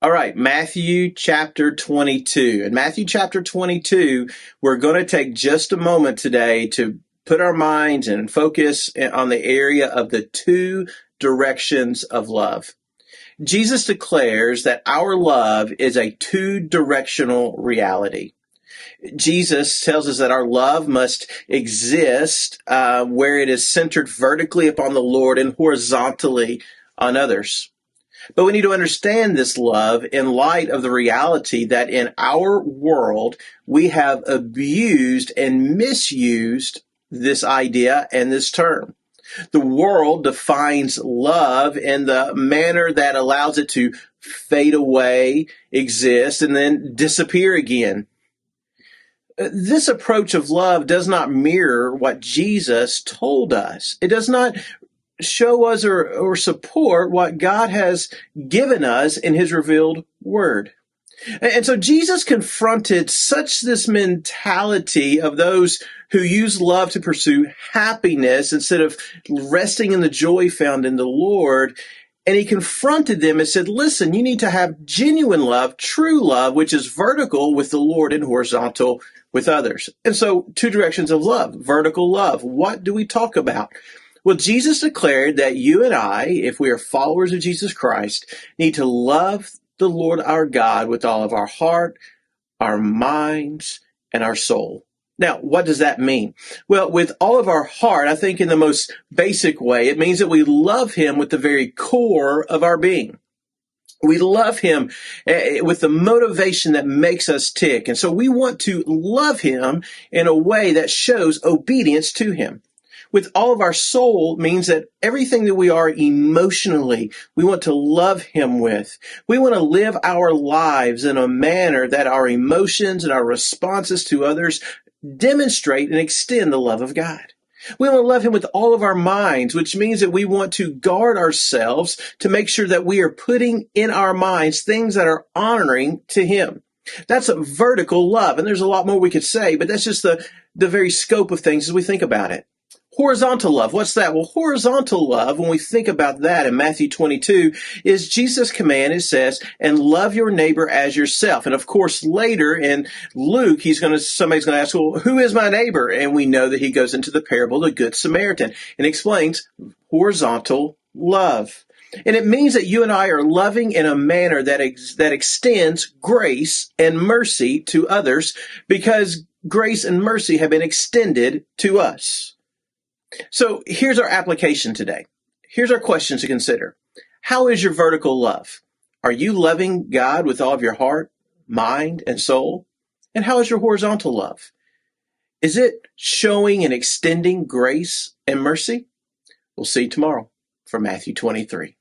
All right, Matthew chapter 22. In Matthew chapter 22, we're going to take just a moment today to put our minds and focus on the area of the two directions of love. Jesus declares that our love is a two-directional reality. Jesus tells us that our love must exist where it is centered vertically upon the Lord and horizontally on others. But we need to understand this love in light of the reality that in our world, we have abused and misused this idea and this term. The world defines love in the manner that allows it to fade away, exist, and then disappear again. This approach of love does not mirror what Jesus told us. It does not show us or support what God has given us in his revealed word. And so Jesus confronted such this mentality of those who use love to pursue happiness instead of resting in the joy found in the Lord. And he confronted them and said, listen, you need to have genuine love, true love, which is vertical with the Lord and horizontal with others. And so two directions of love, vertical love. What do we talk about? Well, Jesus declared that you and I, if we are followers of Jesus Christ, need to love the Lord our God with all of our heart, our minds, and our soul. Now, what does that mean? Well, with all of our heart, I think in the most basic way, it means that we love him with the very core of our being. We love him with the motivation that makes us tick. And so we want to love him in a way that shows obedience to him. With all of our soul means that everything that we are emotionally, we want to love him with. We want to live our lives in a manner that our emotions and our responses to others demonstrate and extend the love of God. We want to love him with all of our minds, which means that we want to guard ourselves to make sure that we are putting in our minds things that are honoring to him. That's a vertical love. And there's a lot more we could say, but that's just the very scope of things as we think about it. Horizontal love. What's that? Well, horizontal love, when we think about that in Matthew 22, is Jesus' command. It says, and love your neighbor as yourself. And of course, later in Luke, somebody's going to ask, well, who is my neighbor? And we know that he goes into the parable of the Good Samaritan and explains horizontal love. And it means that you and I are loving in a manner that extends grace and mercy to others because grace and mercy have been extended to us. So here's our application today. Here's our questions to consider. How is your vertical love? Are you loving God with all of your heart, mind, and soul? And how is your horizontal love? Is it showing and extending grace and mercy? We'll see you tomorrow for Matthew 23.